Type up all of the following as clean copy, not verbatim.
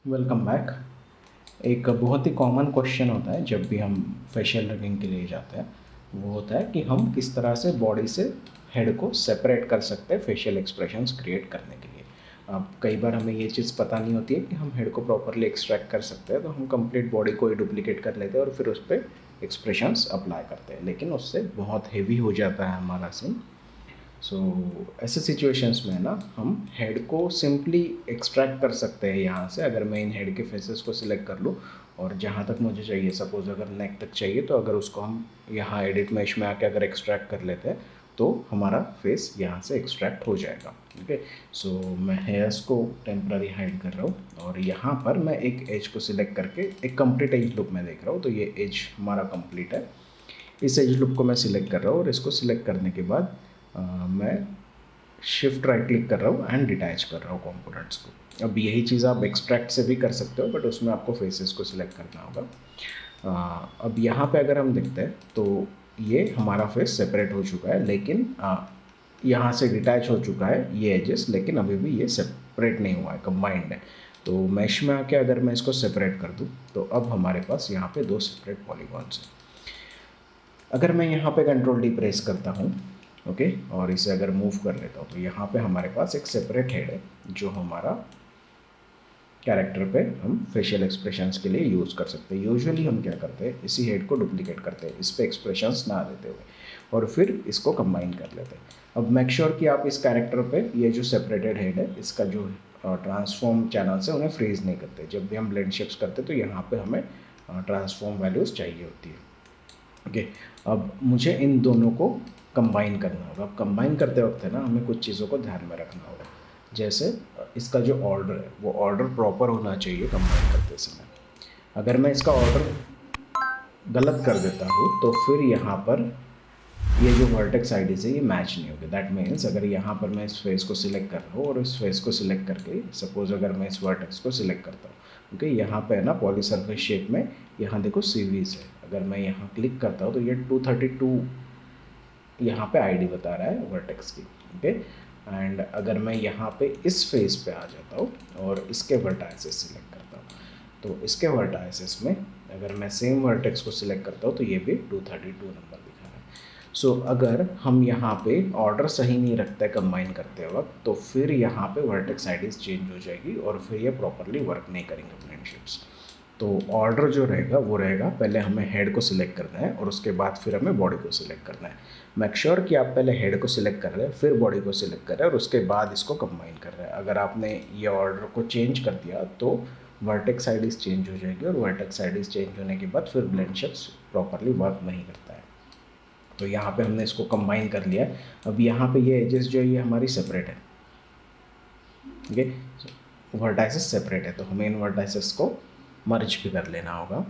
Welcome back. एक बहुत ही common question होता है जब भी हम फेशियल रिगिंग के लिए जाते हैं, वो होता है कि हम किस तरह से बॉडी से हेड को सेपरेट कर सकते हैं फेशियल एक्सप्रेशंस क्रिएट करने के लिए। अब कई बार हमें ये चीज़ पता नहीं होती है कि हम हेड को प्रॉपरली एक्सट्रैक्ट कर सकते हैं, तो हम कंप्लीट बॉडी को ही डुप्लीकेट कर लेते हैं और फिर उस पर एक्सप्रेशंस अप्लाई करते हैं, लेकिन उससे बहुत हेवी हो जाता है हमारा सीन। ऐसे सिचुएशंस में ना हम हेड को सिंपली एक्सट्रैक्ट कर सकते हैं यहाँ से। अगर मैं इन हेड के फेसेस को सिलेक्ट कर लूँ और जहाँ तक मुझे चाहिए, सपोज़ अगर नेक तक चाहिए, तो अगर उसको हम यहाँ एडिट मैश में आके अगर एक्सट्रैक्ट कर लेते हैं तो हमारा फेस यहाँ से एक्सट्रैक्ट हो जाएगा। ओके, सो मैं हेयर्स को टेम्पररी हाइड कर रहा हूँ और यहाँ पर मैं एक एज को सिलेक्ट करके एक कंप्लीट एज लुक में देख रहा हूँ, तो ये एज हमारा कंप्लीट है। इस एज लुक को मैं सिलेक्ट कर रहा हूँ और इसको सिलेक्ट करने के बाद मैं शिफ्ट राइट क्लिक कर रहा हूँ एंड डिटैच कर रहा हूँ कंपोनेंट्स को। अब यही चीज़ आप एक्सट्रैक्ट से भी कर सकते हो, बट उसमें आपको फेसेस को सिलेक्ट करना होगा। अब यहाँ पे अगर हम देखते हैं तो ये हमारा फेस सेपरेट हो चुका है, लेकिन यहाँ से डिटैच हो चुका है ये एजेस, लेकिन अभी भी ये सेपरेट नहीं हुआ है, कंबाइंड है। तो मैश में आके अगर मैं इसको सेपरेट कर दूँ तो अब हमारे पास यहाँ पे दो सेपरेट पॉलीगॉन्स हैं। अगर मैं यहाँ पे कंट्रोल डी प्रेस करता हूँ, ओके, और इसे अगर मूव कर लेता हूँ, तो यहाँ पे हमारे पास एक सेपरेट हेड है जो हमारा कैरेक्टर पे हम फेशियल एक्सप्रेशंस के लिए यूज़ कर सकते हैं। यूजुअली हम क्या करते हैं, इसी हेड को डुप्लीकेट करते हैं, इस पर एक्सप्रेशंस ना देते हुए, और फिर इसको कंबाइन कर लेते हैं। अब मेक श्योर कि आप इस कैरेक्टर पे ये जो सेपरेटेड हेड है, इसका जो ट्रांसफॉर्म चैनल्स है उन्हें फ्रीज नहीं करते। जब भी हम ब्लेंड शेप्स करते हैं तो यहाँ पे हमें ट्रांसफॉर्म वैल्यूज़ चाहिए होती है। ओके, अब मुझे इन दोनों को कंबाइन करना होगा। अब कंबाइन करते वक्त है ना, हमें कुछ चीज़ों को ध्यान में रखना होगा। जैसे इसका जो ऑर्डर है वो ऑर्डर प्रॉपर होना चाहिए कंबाइन करते समय। अगर मैं इसका ऑर्डर गलत कर देता हूँ तो फिर यहाँ पर ये जो वर्टेक्स आईडीज़ है ये मैच नहीं होगी। दैट मीन्स अगर यहाँ पर मैं इस फेस को सिलेक्ट कर रहा हूँ और इस फेस को सिलेक्ट करके सपोज अगर मैं इस वर्टेक्स को सिलेक्ट करता हूँ, क्योंकि यहाँ पे है ना पॉली सरफेस शेप में, यहाँ देखो सीवीज है। अगर मैं यहाँ क्लिक करता हूँ तो ये 232 यहाँ पे आईडी बता रहा है वर्टेक्स की। ओके, एंड अगर मैं यहाँ पे इस फेस पे आ जाता हूँ और इसके वर्टाइसेस सिलेक्ट करता हूँ, तो इसके वर्टाइसेस में अगर मैं सेम वर्टेक्स को सिलेक्ट करता हूँ तो ये भी 232 नंबर दिखा रहा है। सो अगर हम यहाँ पे ऑर्डर सही नहीं रखते कंबाइन करते वक्त, तो फिर यहाँ पे वर्टेक्स आईडीज चेंज हो जाएगी और फिर ये प्रॉपरली वर्क नहीं करेंगे फ्रेंडशिप्स। तो ऑर्डर जो रहेगा वो रहेगा, पहले हमें हेड को सिलेक्ट करना है और उसके बाद फिर हमें बॉडी को सिलेक्ट करना है। मेक श्योर कि आप पहले हेड को सिलेक्ट कर रहे हैं, फिर बॉडी को सिलेक्ट कर रहे हैं और उसके बाद इसको कंबाइन कर रहे हैं। अगर आपने ये ऑर्डर को चेंज कर दिया तो वर्टेक्स आईडीज चेंज हो जाएगी और वर्टेक्स आईडीज चेंज होने के बाद फिर ब्लेंड शेप्स प्रॉपरली वर्क नहीं करता है। तो यहाँ पे हमने इसको कंबाइन कर लिया है। अब यहाँ पे ये एजेस जो है ये हमारी सेपरेट है, ठीक है, वर्टाइसेस सेपरेट है, तो हमें इन वर्टाइसेस को मर्ज भी कर लेना होगा।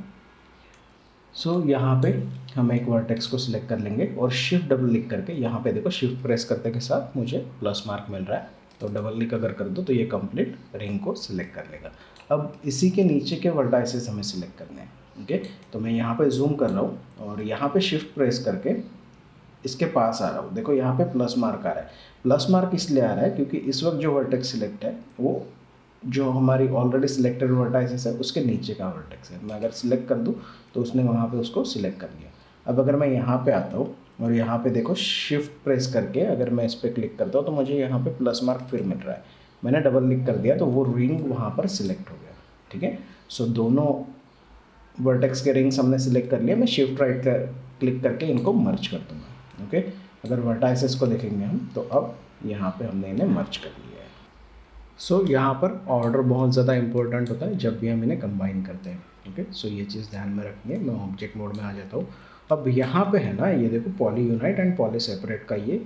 यहाँ पे हम एक वर्टेक्स को सिलेक्ट कर लेंगे और शिफ्ट डबल क्लिक करके यहाँ पे देखो शिफ्ट प्रेस करते के साथ मुझे प्लस मार्क मिल रहा है, तो डबल क्लिक अगर कर दो तो ये कंप्लीट रिंग को सिलेक्ट कर लेगा। अब इसी के नीचे के वर्टाइसेस हमें सिलेक्ट करने हैं। ओके, तो मैं यहाँ पे जूम कर रहा हूँ और यहाँ पे शिफ्ट प्रेस करके इसके पास आ रहा हूँ। देखो यहाँ पे प्लस मार्क आ रहा है। प्लस मार्क इसलिए आ रहा है क्योंकि इस वक्त जो वर्टेक्स सिलेक्ट है वो जो हमारी ऑलरेडी सिलेक्टेड वर्टाइसेस है उसके नीचे का वर्टेक्स है। मैं अगर सिलेक्ट कर दूँ तो उसने वहाँ पे उसको सिलेक्ट कर लिया। अब अगर मैं यहाँ पे आता हूँ और यहाँ पे देखो शिफ्ट प्रेस करके अगर मैं इस पर क्लिक करता हूँ तो मुझे यहाँ पे प्लस मार्क फिर मिल रहा है। मैंने डबल क्लिक कर दिया तो वो रिंग वहाँ पर सिलेक्ट हो गया। ठीक है, दोनों वर्टेक्स के रिंग्स हमने सिलेक्ट कर लिया। मैं शिफ्ट राइट क्लिक करके इनको मर्ज कर दूँगा। ओके, अगर वर्टाइसेस को देखेंगे हम तो अब यहाँ पे हमने इन्हें मर्ज कर लिया है। यहाँ पर ऑर्डर बहुत ज़्यादा इंपॉर्टेंट होता है जब भी हम इन्हें कंबाइन करते हैं। ओके, ये चीज़ ध्यान में रखनी है। मैं ऑब्जेक्ट मोड में आ जाता हूँ। अब यहाँ पे है ना, ये देखो poly unite and poly separate का ये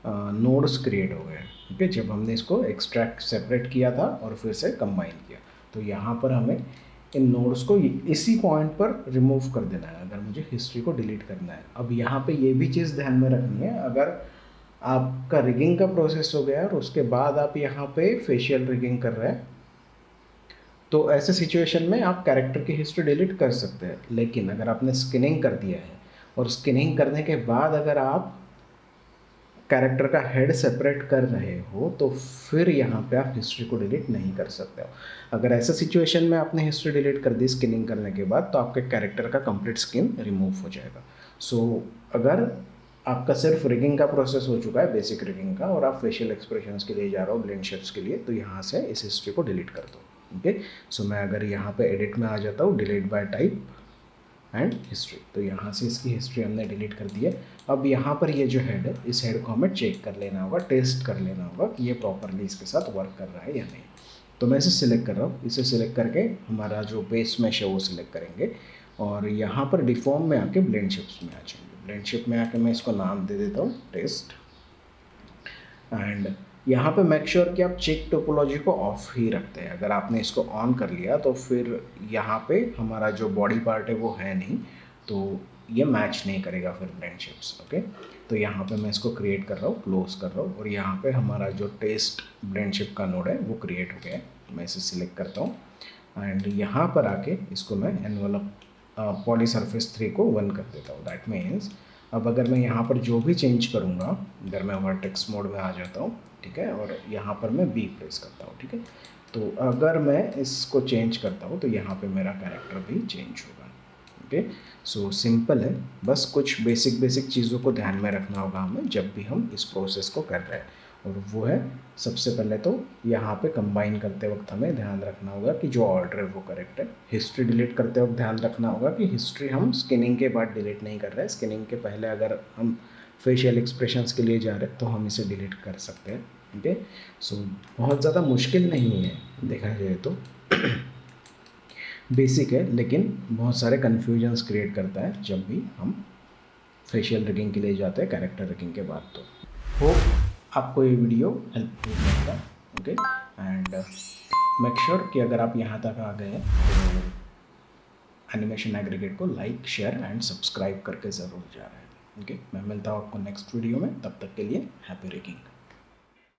नोड्स क्रिएट हो गए। ओके, जब हमने इसको एक्सट्रैक्ट सेपरेट किया था और फिर से कंबाइन किया, तो यहाँ पर हमें इन नोड्स को इसी पॉइंट पर रिमूव कर देना है अगर मुझे हिस्ट्री को डिलीट करना है। अब यहाँ पे ये भी चीज़ ध्यान में रखनी है, अगर आपका रिगिंग का प्रोसेस हो गया और उसके बाद आप यहाँ पे फेशियल रिगिंग कर रहे हैं, तो ऐसे सिचुएशन में आप कैरेक्टर की हिस्ट्री डिलीट कर सकते हैं। लेकिन अगर आपने स्किनिंग कर दिया है और स्किनिंग करने के बाद अगर आप कैरेक्टर का हेड सेपरेट कर रहे हो तो फिर यहाँ पे आप हिस्ट्री को डिलीट नहीं कर सकते हो। अगर ऐसा सिचुएशन में आपने हिस्ट्री डिलीट कर दी स्किनिंग करने के बाद तो आपके कैरेक्टर का कंप्लीट स्किन रिमूव हो जाएगा। सो अगर आपका सिर्फ रिगिंग का प्रोसेस हो चुका है, बेसिक रिगिंग का, और आप फेशियल एक्सप्रेशंस के लिए जा रहे हो, ब्लेंड शेप्स के लिए, तो यहाँ से इस हिस्ट्री को डिलीट कर दो। ओके, सो मैं अगर यहाँ पे एडिट में आ जाता हूँ, delete bye type and history, तो यहाँ से इसकी हिस्ट्री हमने डिलीट कर दी है। अब यहाँ पर ये जो हेड है, इस हेड को हमें चेक कर लेना होगा, टेस्ट कर लेना होगा कि ये प्रॉपरली इसके साथ वर्क कर रहा है या नहीं। तो मैं इसे सिलेक्ट कर रहा हूँ, इसे सिलेक्ट करके हमारा जो बेस मैश है वो सिलेक्ट करेंगे और यहाँ पर डिफॉर्म में आके ब्लेंड शेप्स में आ जाएंगे। ब्लेंड शेप में आके मैं इसको नाम दे देता हूँ टेस्ट, एंड यहाँ पे मेक श्योर कि आप चेक टोपोलॉजी को ऑफ ही रखते हैं। अगर आपने इसको ऑन कर लिया तो फिर यहाँ पे हमारा जो बॉडी पार्ट है वो है नहीं, तो ये मैच नहीं करेगा फिर ब्लेंड शेप्स। ओके, तो यहाँ पे मैं इसको क्रिएट कर रहा हूँ, क्लोज कर रहा हूँ, और यहाँ पे हमारा जो टेस्ट ब्लेंड शेप का नोड है वो क्रिएट हो गया है। मैं इसे सिलेक्ट करता हूँ एंड यहाँ पर आके इसको मैं एनवलप पॉली सरफेस 3 को 1 कर देता हूँ। दैट मीन्स अब अगर मैं यहाँ पर जो भी चेंज करूँगा, अगर मैं वर्टेक्स मोड में आ जाता हूँ, ठीक है, और यहाँ पर मैं बी प्रेस करता हूँ, ठीक है, तो अगर मैं इसको चेंज करता हूँ तो यहाँ पे मेरा कैरेक्टर भी चेंज होगा। ओके, सो सिंपल है, बस कुछ बेसिक चीज़ों को ध्यान में रखना होगा हमें जब भी हम इस प्रोसेस को कर रहे हैं, और वो है सबसे पहले तो यहाँ पे कंबाइन करते वक्त हमें ध्यान रखना होगा कि जो ऑर्डर है वो करेक्ट है। हिस्ट्री डिलीट करते वक्त ध्यान रखना होगा कि हिस्ट्री हम स्किनिंग के बाद डिलीट नहीं कर रहे हैं, स्किनिंग के पहले अगर हम फेशियल एक्सप्रेशंस के लिए जा रहे हैं तो हम इसे डिलीट कर सकते हैं। ओके, सो बहुत ज़्यादा मुश्किल नहीं है देखा जाए तो, बेसिक है, लेकिन बहुत सारे कन्फ्यूजन्स क्रिएट करता है जब भी हम फेशियल रिगिंग के लिए जाते हैं कैरेक्टर रिगिंग के बाद। तो होप आपको ये वीडियो हेल्पफुल रहेगा। ओके, एंड मेक श्योर कि अगर आप यहाँ तक आ गए हैं तो एनिमेशन एग्रीगेट को लाइक, शेयर एंड सब्सक्राइब करके ज़रूर जा रहे हैं। ओके, मैं मिलता हूँ आपको नेक्स्ट वीडियो में, तब तक के लिए हैप्पी रिगिंग।